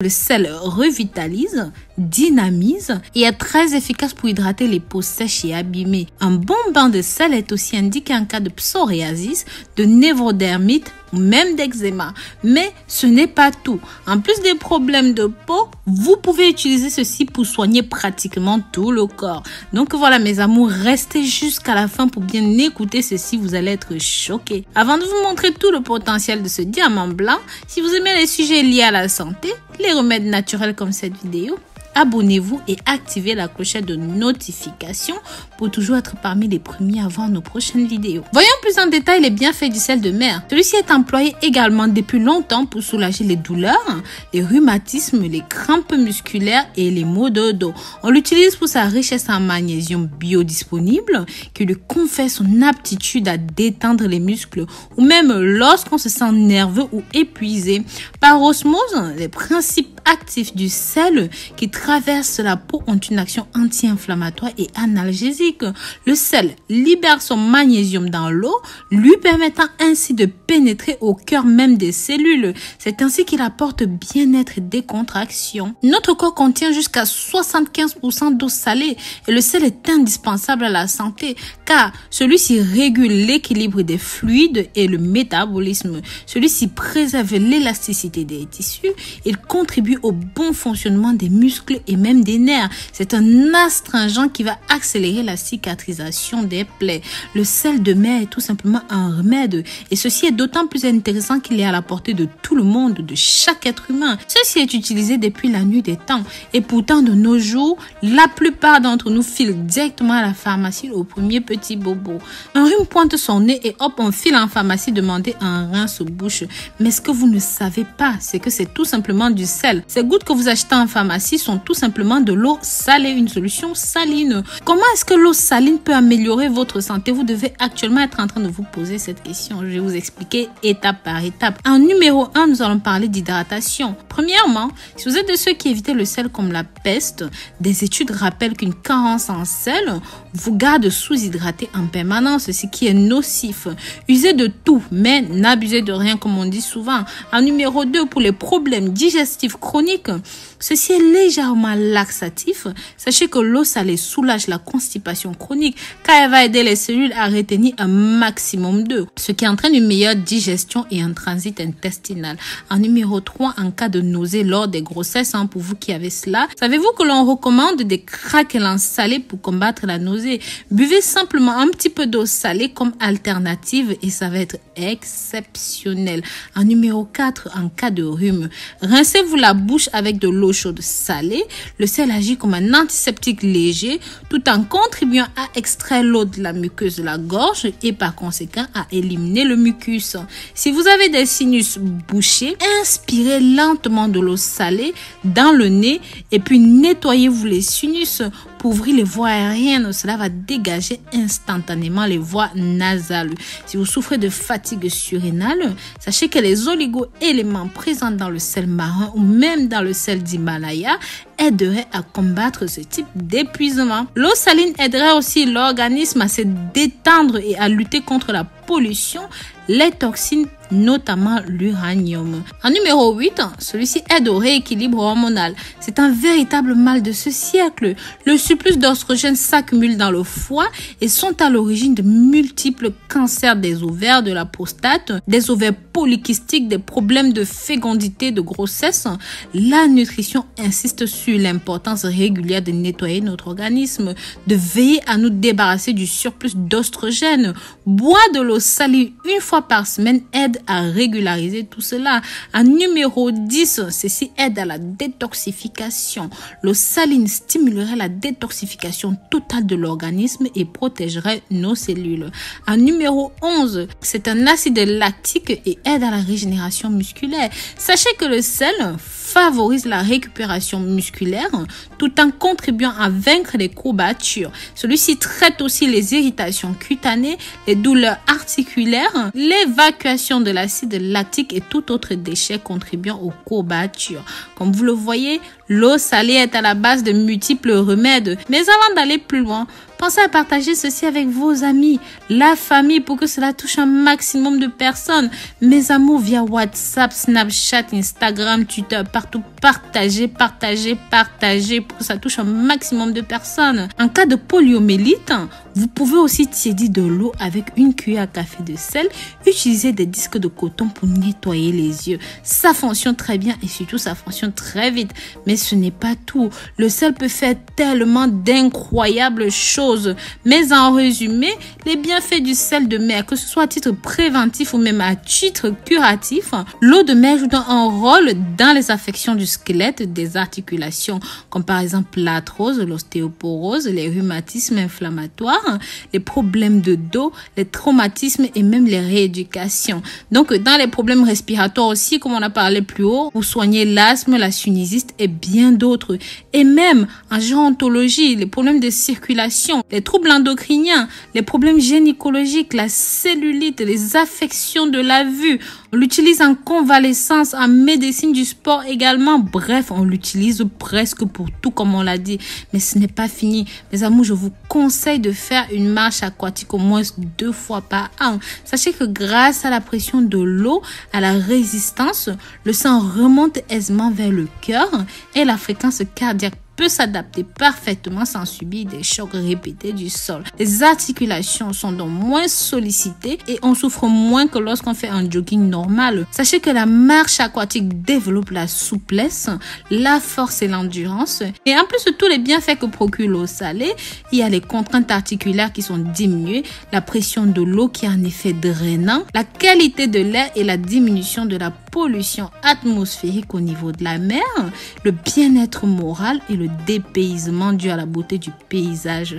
Le sel revitalise, dynamise et est très efficace pour hydrater les peaux sèches et abîmées. Un bon bain de sel est aussi indiqué en cas de psoriasis, de névrodermite ou même d'eczéma. Mais ce n'est pas tout. En plus des problèmes de peau, vous pouvez utiliser ceci pour soigner pratiquement tout le corps. Donc voilà mes amours, restez jusqu'à la fin pour bien écouter ceci, vous allez être choqués. Avant de vous montrer tout le potentiel de ce diamant blanc, si vous aimez les sujets liés à la santé, les remèdes naturels comme cette vidéo, abonnez-vous et activez la clochette de notification pour toujours être parmi les premiers à voir nos prochaines vidéos. Voyons plus en détail les bienfaits du sel de mer. Celui-ci est employé également depuis longtemps pour soulager les douleurs, les rhumatismes, les crampes musculaires et les maux de dos. On l'utilise pour sa richesse en magnésium biodisponible qui lui confère son aptitude à détendre les muscles ou même lorsqu'on se sent nerveux ou épuisé. Par osmose, les principes actifs du sel qui traverse la peau ont une action anti-inflammatoire et analgésique. Le sel libère son magnésium dans l'eau, lui permettant ainsi de pénétrer au cœur même des cellules. C'est ainsi qu'il apporte bien-être et décontraction. Notre corps contient jusqu'à 75% d'eau salée et le sel est indispensable à la santé car celui-ci régule l'équilibre des fluides et le métabolisme. Celui-ci préserve l'élasticité des tissus. Il contribue au bon fonctionnement des muscles et même des nerfs. C'est un astringent qui va accélérer la cicatrisation des plaies. Le sel de mer est tout simplement un remède et ceci est d'autant plus intéressant qu'il est à la portée de tout le monde, de chaque être humain. Ceci est utilisé depuis la nuit des temps et pourtant de nos jours, la plupart d'entre nous filent directement à la pharmacie au premier petit bobo. Un rhume pointe son nez et hop, on file en pharmacie demander un rince-bouche. Mais ce que vous ne savez pas, c'est que c'est tout simplement du sel. Ces gouttes que vous achetez en pharmacie sont tout simplement de l'eau salée, une solution saline. Comment est-ce que l'eau saline peut améliorer votre santé? Vous devez actuellement être en train de vous poser cette question. Je vais vous expliquer étape par étape. En numéro 1, nous allons parler d'hydratation. Premièrement, si vous êtes de ceux qui évitaient le sel comme la peste, des études rappellent qu'une carence en sel vous garde sous-hydraté en permanence, ce qui est nocif. Usez de tout, mais n'abusez de rien comme on dit souvent. En numéro 2, pour les problèmes digestifs chroniques, ceci est légèrement laxatif. Sachez que l'eau salée soulage la constipation chronique car elle va aider les cellules à retenir un maximum d'eau, ce qui entraîne une meilleure digestion et un transit intestinal. En numéro 3, en cas de nausée lors des grossesses, pour vous qui avez cela, savez-vous que l'on recommande des craquelins salés pour combattre la nausée? Buvez simplement un petit peu d'eau salée comme alternative et ça va être exceptionnel. En numéro 4, en cas de rhume, rincez-vous la bouche avec de l'eau chaude salée. Le sel agit comme un antiseptique léger tout en contribuant à extraire l'eau de la muqueuse de la gorge et par conséquent à éliminer le mucus. Si vous avez des sinus bouchés, inspirez lentement de l'eau salée dans le nez et puis nettoyez-vous les sinus pour ouvrir les voies aériennes. Cela va dégager instantanément les voies nasales. Si vous souffrez de fatigue surrénale, sachez que les oligo-éléments présents dans le sel marin ou même dans le sel d'Himalaya aiderait à combattre ce type d'épuisement. L'eau saline aiderait aussi l'organisme à se détendre et à lutter contre la pollution, les toxines, notamment l'uranium. En numéro 8, celui-ci aide au rééquilibre hormonal. C'est un véritable mal de ce siècle. Le surplus d'oestrogènes s'accumule dans le foie et sont à l'origine de multiples cancers des ovaires, de la prostate, des ovaires polykystiques, des problèmes de fécondité, de grossesse. La nutrition insiste sur l'importance régulière de nettoyer notre organisme, de veiller à nous débarrasser du surplus d'oestrogènes. Boire de l'eau salée une fois par semaine aide à régulariser tout cela. En numéro 10, ceci aide à la détoxification. L'eau saline stimulerait la détoxification totale de l'organisme et protégerait nos cellules. En numéro 11, c'est un acide lactique et aide à la régénération musculaire. Sachez que le sel favorise la récupération musculaire tout en contribuant à vaincre les courbatures. Celui-ci traite aussi les irritations cutanées, les douleurs articulaires, l'évacuation de l'acide lactique et tout autre déchet contribuant aux courbatures. Comme vous le voyez, l'eau salée est à la base de multiples remèdes. Mais avant d'aller plus loin, Pensez à partager ceci avec vos amis, la famille, pour que cela touche un maximum de personnes. Mes amours, via WhatsApp, Snapchat, Instagram, Twitter, partout, partagez pour que ça touche un maximum de personnes. En cas de poliomyélite, vous pouvez aussi tiédir de l'eau avec une cuillère à café de sel. Utilisez des disques de coton pour nettoyer les yeux. Ça fonctionne très bien et surtout ça fonctionne très vite. Mais ce n'est pas tout. Le sel peut faire tellement d'incroyables choses. Mais en résumé, les bienfaits du sel de mer, que ce soit à titre préventif ou même à titre curatif, l'eau de mer joue un rôle dans les affections du squelette, des articulations, comme par exemple l'arthrose, l'ostéoporose, les rhumatismes inflammatoires, les problèmes de dos, les traumatismes et même les rééducations. Donc, dans les problèmes respiratoires aussi, comme on a parlé plus haut, pour soigner l'asthme, la sinusite et bien d'autres. Et même en gérontologie, les problèmes de circulation, les troubles endocriniens, les problèmes gynécologiques, la cellulite, les affections de la vue. On l'utilise en convalescence, en médecine du sport également. Bref, on l'utilise presque pour tout, comme on l'a dit. Mais ce n'est pas fini. Mes amours, je vous conseille de faire une marche aquatique au moins 2 fois par an. Sachez que grâce à la pression de l'eau, à la résistance, le sang remonte aisément vers le cœur et la fréquence cardiaque peut s'adapter parfaitement sans subir des chocs répétés du sol. Les articulations sont donc moins sollicitées et on souffre moins que lorsqu'on fait un jogging normal. Sachez que la marche aquatique développe la souplesse, la force et l'endurance. Et en plus de tous les bienfaits que procure l'eau salée, il y a les contraintes articulaires qui sont diminuées, la pression de l'eau qui est en effet drainant, la qualité de l'air et la diminution de la pollution atmosphérique au niveau de la mer, le bien-être moral et le dépaysement dû à la beauté du paysage.